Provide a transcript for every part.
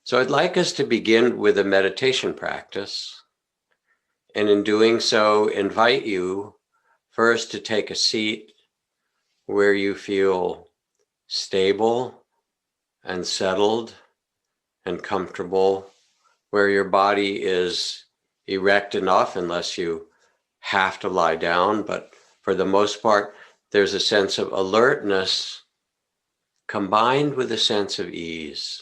So I'd like us to begin with a meditation practice, and in doing so, invite you first to take a seat where you feel stable and settled and comfortable, where your body is erect enough unless you have to lie down, but for the most part, there's a sense of alertness combined with a sense of ease.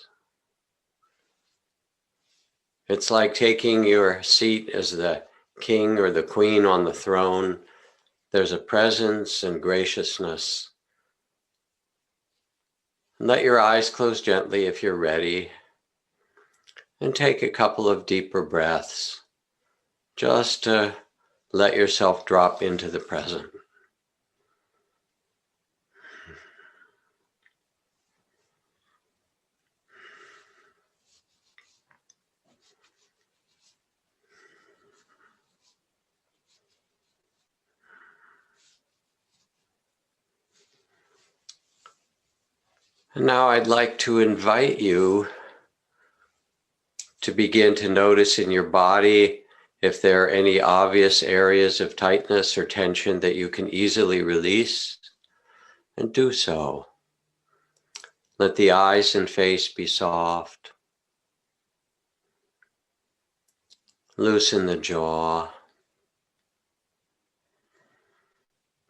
It's like taking your seat as the king or the queen on the throne. There's a presence and graciousness. Let your eyes close gently if you're ready, and take a couple of deeper breaths just to let yourself drop into the present. And now I'd like to invite you to begin to notice in your body if there are any obvious areas of tightness or tension that you can easily release, and do so. Let the eyes and face be soft. Loosen the jaw.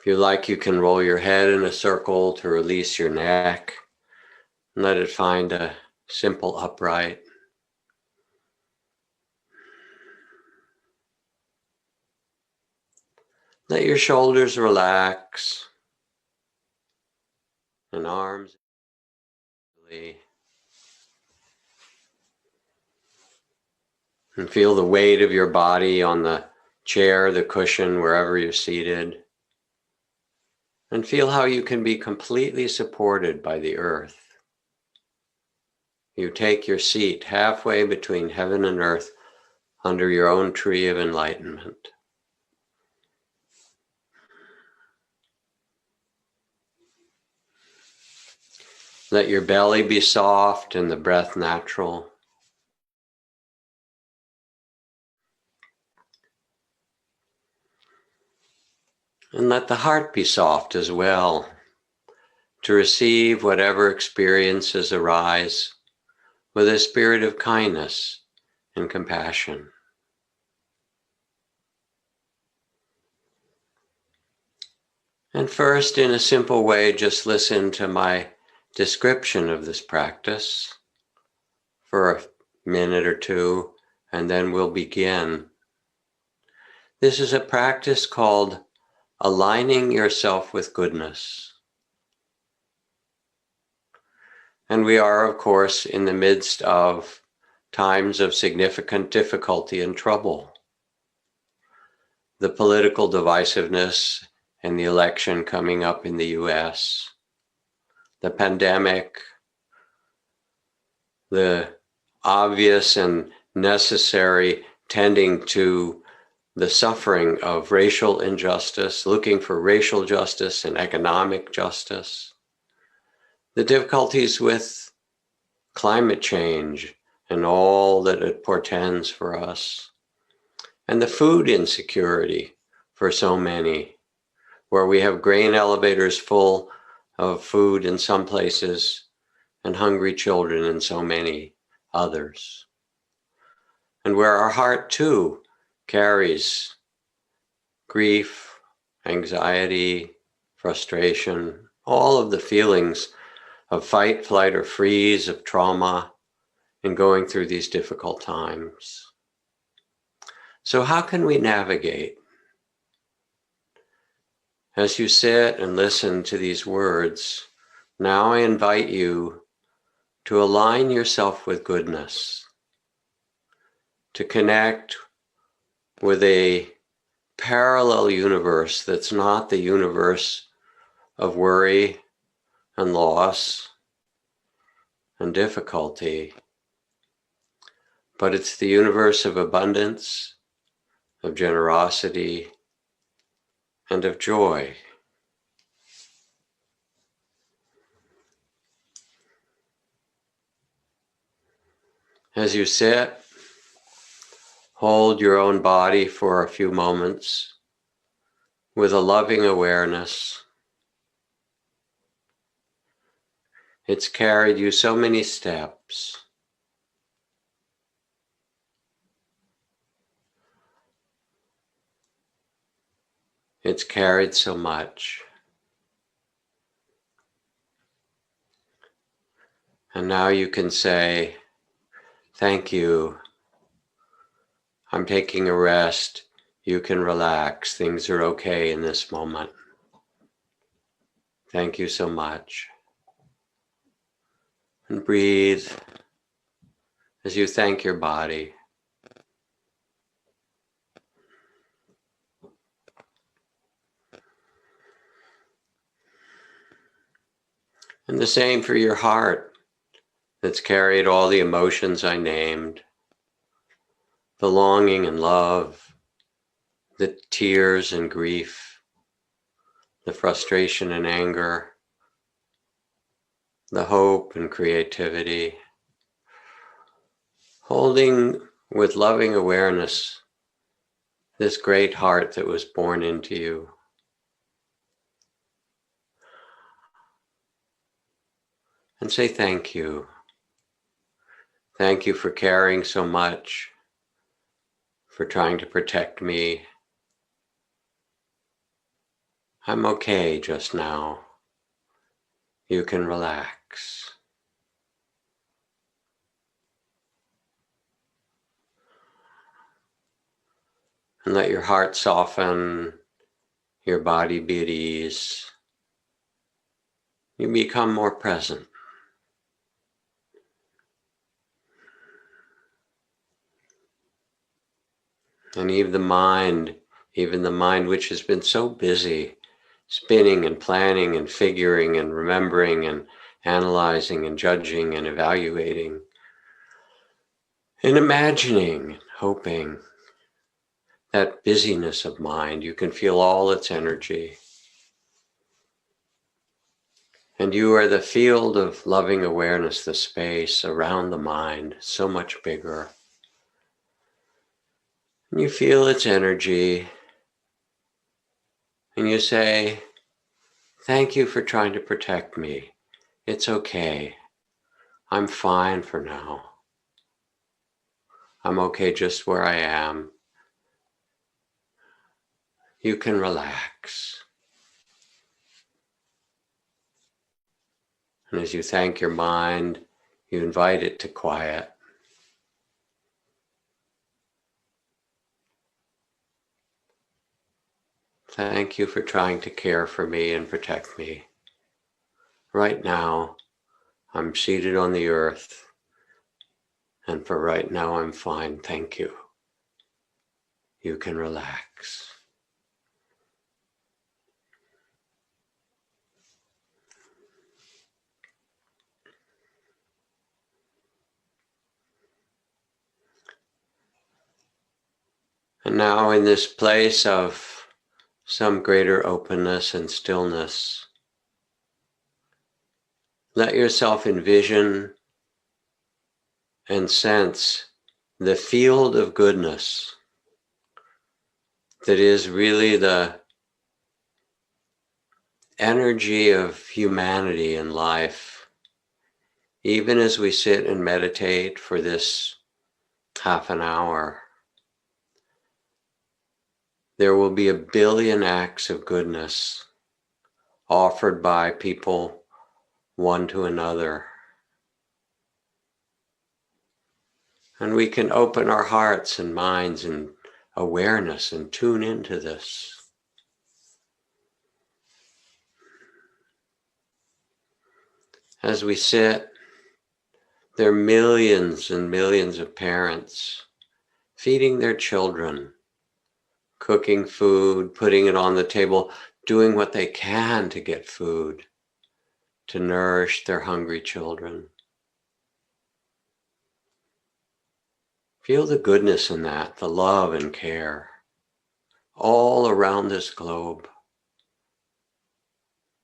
If you like, you can roll your head in a circle to release your neck. And let it find a simple upright. Let your shoulders relax and arms. And feel the weight of your body on the chair, the cushion, wherever you're seated. And feel how you can be completely supported by the earth. You take your seat halfway between heaven and earth under your own tree of enlightenment. Let your belly be soft and the breath natural. And let the heart be soft as well, to receive whatever experiences arise with a spirit of kindness and compassion. And first, in a simple way, just listen to my description of this practice for a minute or two, and then we'll begin. This is a practice called aligning yourself with goodness. And we are, of course, in the midst of times of significant difficulty and trouble. The political divisiveness and the election coming up in the US, the pandemic, the obvious and necessary tending to the suffering of racial injustice, looking for racial justice and economic justice, the difficulties with climate change and all that it portends for us, and the food insecurity for so many, where we have grain elevators full of food in some places and hungry children in so many others. And where our heart too carries grief, anxiety, frustration, all of the feelings of fight, flight, or freeze, of trauma in going through these difficult times. So how can we navigate? As you sit and listen to these words, now I invite you to align yourself with goodness, to connect with a parallel universe that's not the universe of worry and loss and difficulty, but it's the universe of abundance, of generosity, and of joy. As you sit, hold your own body for a few moments with a loving awareness. It's carried you so many steps. It's carried so much. And now you can say, thank you. I'm taking a rest. You can relax. Things are okay in this moment. Thank you so much. And breathe as you thank your body. And the same for your heart that's carried all the emotions I named, the longing and love, the tears and grief, the frustration and anger, the hope and creativity. Holding with loving awareness this great heart that was born into you. And say thank you. Thank you for caring so much, for trying to protect me. I'm okay just now. You can relax. And let your heart soften, your body be at ease. You become more present. And even the mind which has been so busy, spinning and planning and figuring and remembering and analyzing and judging and evaluating and imagining and hoping, that busyness of mind, you can feel all its energy. And you are the field of loving awareness, the space around the mind, so much bigger. And you feel its energy, and you say, thank you for trying to protect me. It's okay. I'm fine for now. I'm okay just where I am. You can relax. And as you thank your mind, you invite it to quiet. Thank you for trying to care for me and protect me. Right now, I'm seated on the earth, and for right now, I'm fine. Thank you. You can relax. And now, in this place of some greater openness and stillness, let yourself envision and sense the field of goodness that is really the energy of humanity and life. Even as we sit and meditate for this half an hour, there will be 1 billion acts of goodness offered by people one to another. And we can open our hearts and minds and awareness and tune into this. As we sit, there are millions and millions of parents feeding their children, cooking food, putting it on the table, doing what they can to get food, to nourish their hungry children. Feel the goodness in that, the love and care, all around this globe.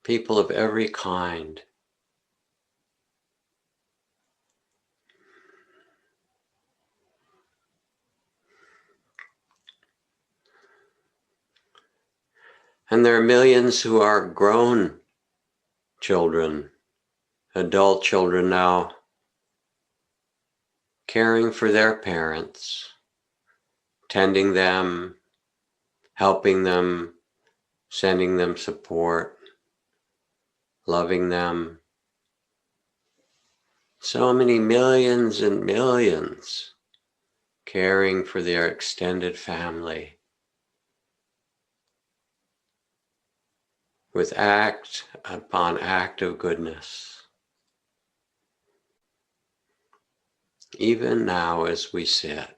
People of every kind. And there are millions who are grown children, adult children now, caring for their parents, tending them, helping them, sending them support, loving them. So many millions and millions caring for their extended family with act upon act of goodness. Even now as we sit,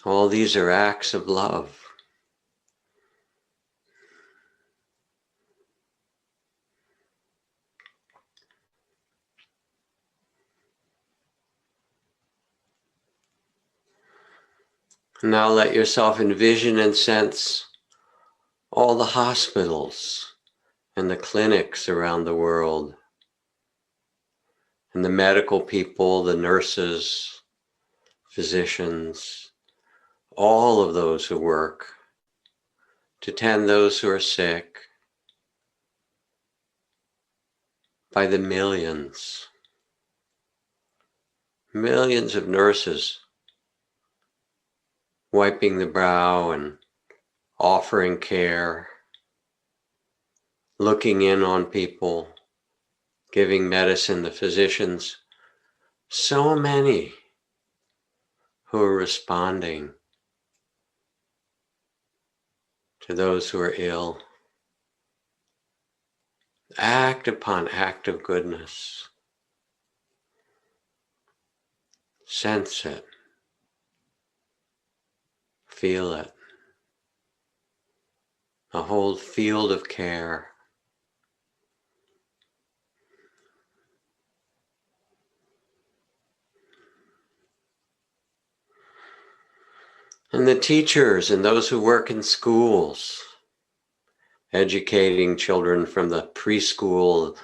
all these are acts of love. Now let yourself envision and sense all the hospitals and the clinics around the world, and the medical people, the nurses, physicians, all of those who work to tend those who are sick by the millions. Millions of nurses wiping the brow and offering care, looking in on people, giving medicine, the physicians, so many who are responding to those who are ill. Act upon act of goodness. Sense it. Feel it. A whole field of care. And the teachers and those who work in schools, educating children from the preschool,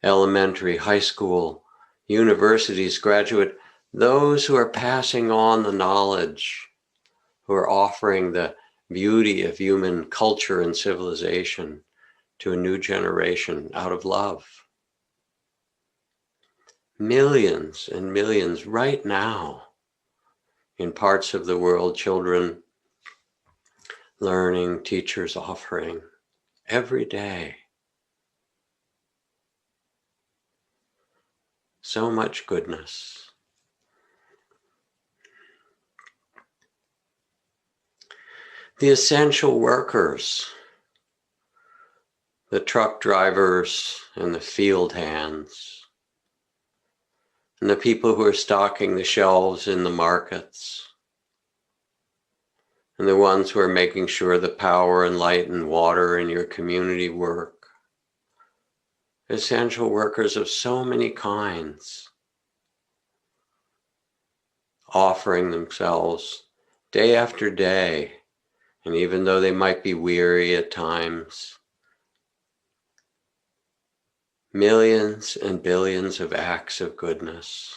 elementary, high school, universities, graduate, those who are passing on the knowledge, who are offering the beauty of human culture and civilization to a new generation out of love. Millions and millions right now in parts of the world, children learning, teachers offering every day. So much goodness. The essential workers, the truck drivers and the field hands, and the people who are stocking the shelves in the markets, and the ones who are making sure the power and light and water in your community work. Essential workers of so many kinds, offering themselves day after day, and even though they might be weary at times, millions and billions of acts of goodness.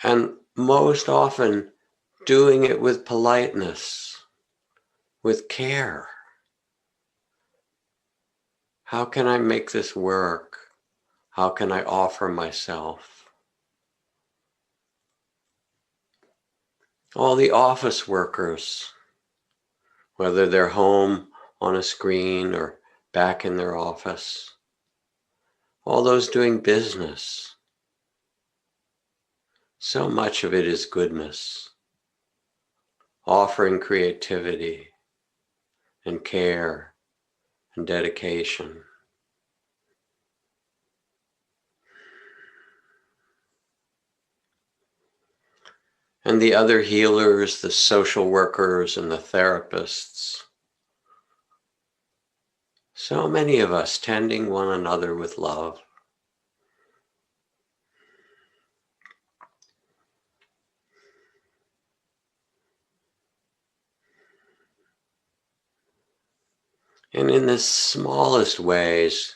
And most often doing it with politeness, with care. How can I make this work? How can I offer myself? All the office workers, whether they're home on a screen or back in their office, all those doing business. So much of it is goodness, offering creativity and care and dedication. And the other healers, the social workers and the therapists. So many of us tending one another with love. And in the smallest ways,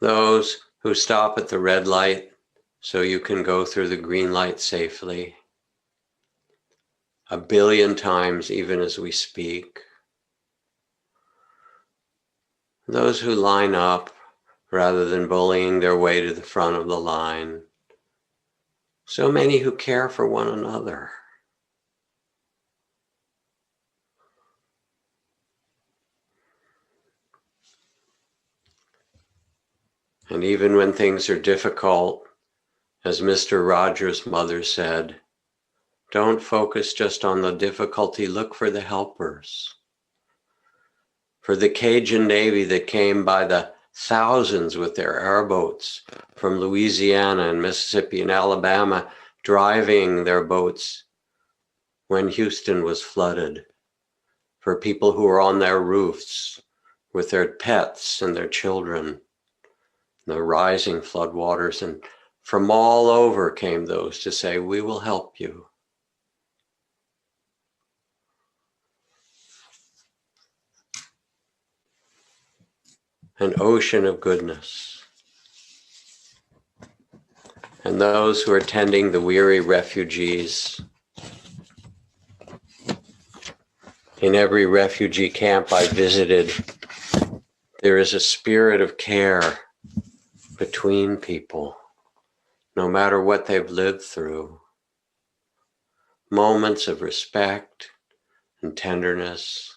those who stop at the red light so you can go through the green light safely, 1 billion times even as we speak. Those who line up rather than bullying their way to the front of the line. So many who care for one another. And even when things are difficult, as Mr. Rogers' mother said, don't focus just on the difficulty, look for the helpers. For the Cajun Navy that came by the thousands with their airboats from Louisiana and Mississippi and Alabama, driving their boats when Houston was flooded. For people who were on their roofs with their pets and their children, the rising floodwaters, and from all over came those to say, we will help you. An ocean of goodness. And those who are tending the weary refugees. In every refugee camp I visited, there is a spirit of care between people, no matter what they've lived through. Moments of respect and tenderness.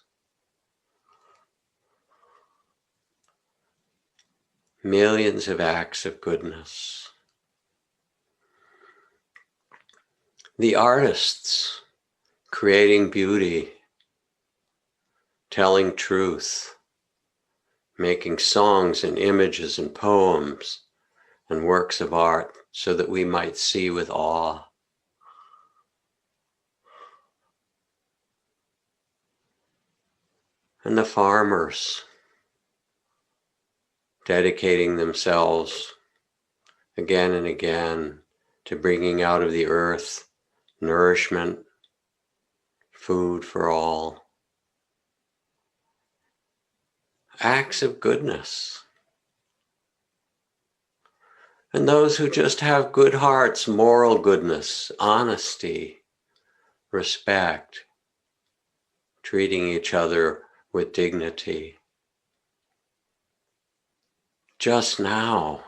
Millions of acts of goodness. The artists creating beauty, telling truth, making songs and images and poems and works of art so that we might see with awe. And the farmers dedicating themselves again and again to bringing out of the earth nourishment, food for all. Acts of goodness. And those who just have good hearts, moral goodness, honesty, respect, treating each other with dignity. Just now,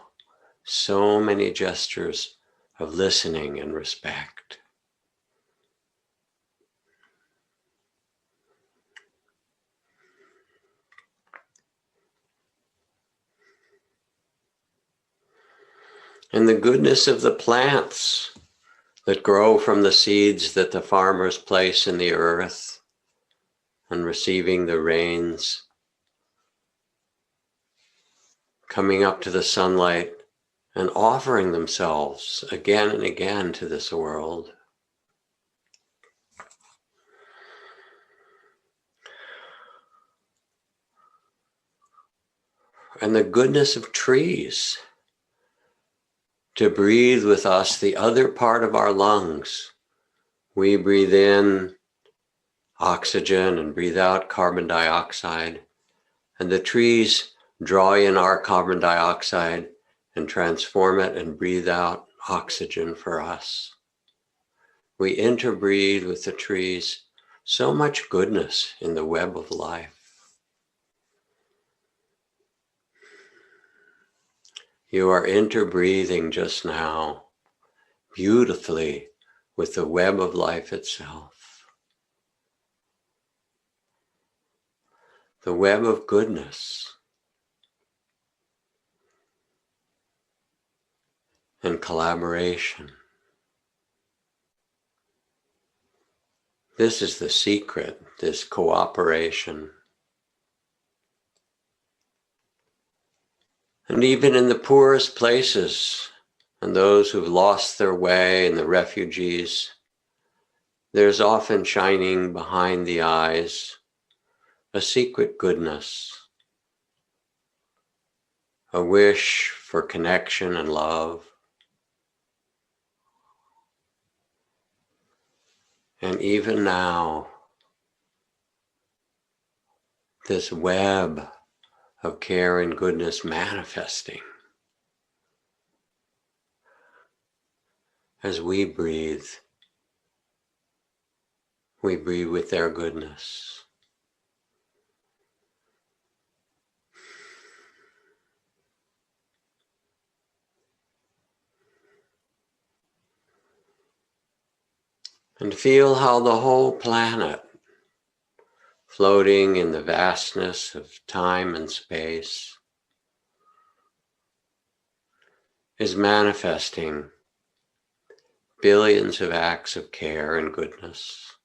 so many gestures of listening and respect. And the goodness of the plants that grow from the seeds that the farmers place in the earth and receiving the rains, coming up to the sunlight and offering themselves again and again to this world. And the goodness of trees to breathe with us the other part of our lungs. We breathe in oxygen and breathe out carbon dioxide, and the trees draw in our carbon dioxide and transform it and breathe out oxygen for us. We interbreathe with the trees. So much goodness in the web of life. You are interbreathing just now beautifully with the web of life itself. The web of goodness and collaboration. This is the secret, this cooperation. And even in the poorest places, and those who've lost their way and the refugees, there's often shining behind the eyes a secret goodness, a wish for connection and love. And even now, this web of care and goodness manifesting As we breathe with their goodness. And feel how the whole planet, floating in the vastness of time and space, is manifesting billions of acts of care and goodness.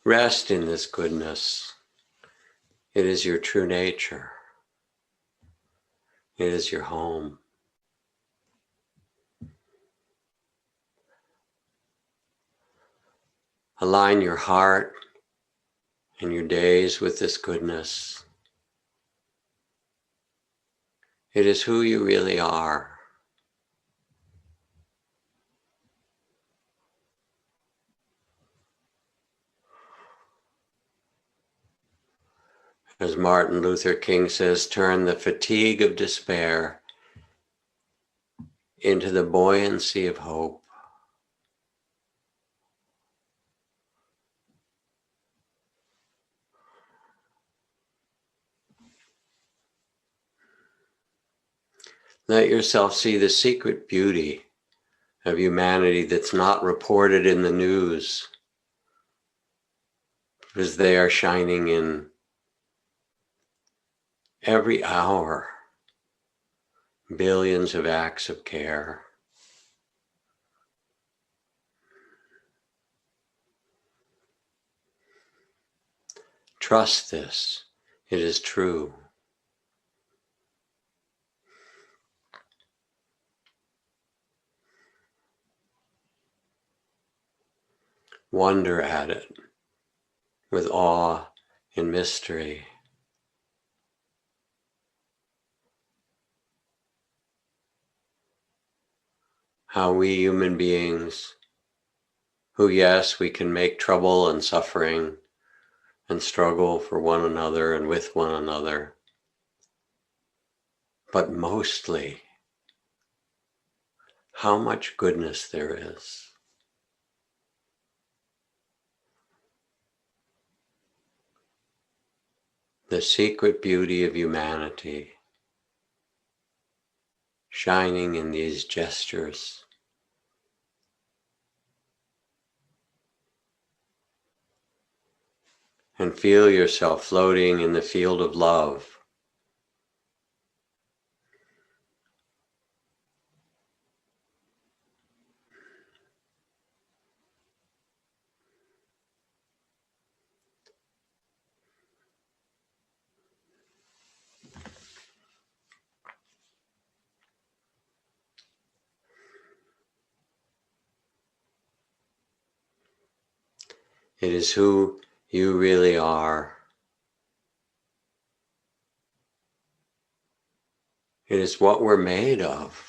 Rest in this goodness. It is your true nature. It is your home. Align your heart and your days with this goodness. It is who you really are. As Martin Luther King says, turn the fatigue of despair into the buoyancy of hope. Let yourself see the secret beauty of humanity that's not reported in the news, because they are shining in every hour, billions of acts of care. Trust this. It is true. Wonder at it with awe and mystery. How we human beings, who yes, we can make trouble and suffering and struggle for one another and with one another, but mostly how much goodness there is. The secret beauty of humanity shining in these gestures. And feel yourself floating in the field of love. It is who you really are. It is what we're made of.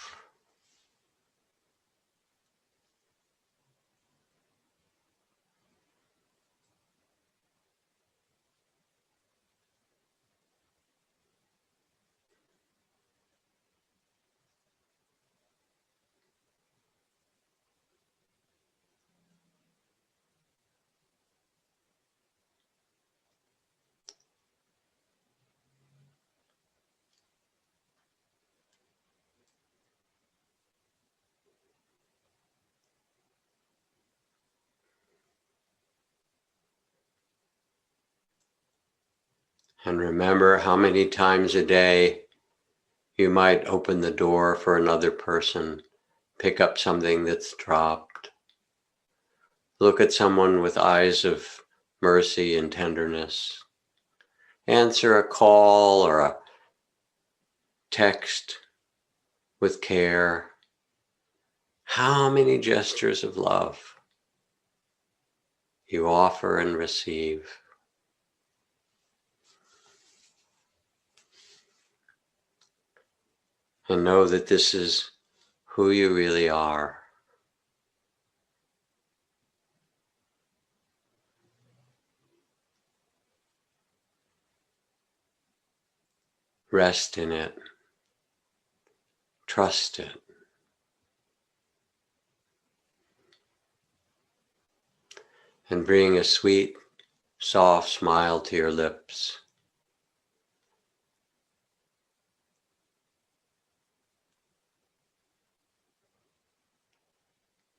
And remember how many times a day you might open the door for another person, pick up something that's dropped, look at someone with eyes of mercy and tenderness, answer a call or a text with care. How many gestures of love you offer and receive. And know that this is who you really are. Rest in it. Trust it. And bring a sweet, soft smile to your lips.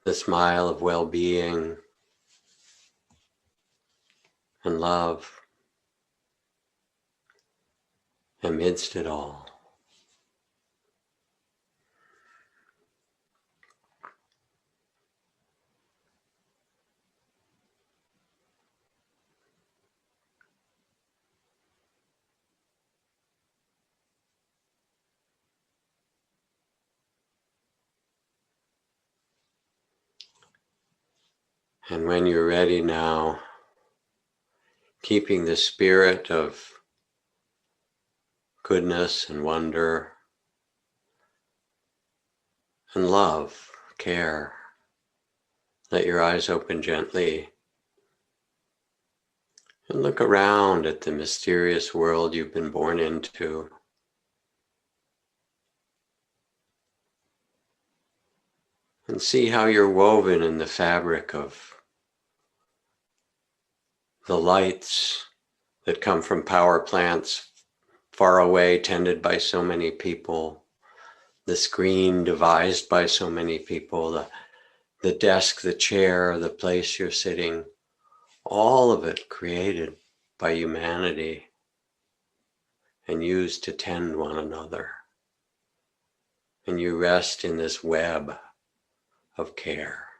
The smile of well-being and love amidst it all. And when you're ready now, keeping the spirit of goodness and wonder and love, care, let your eyes open gently and look around at the mysterious world you've been born into. And see how you're woven in the fabric of the lights that come from power plants far away, tended by so many people, the screen devised by so many people, the desk, the chair, the place you're sitting, all of it created by humanity and used to tend one another. And you rest in this web of care.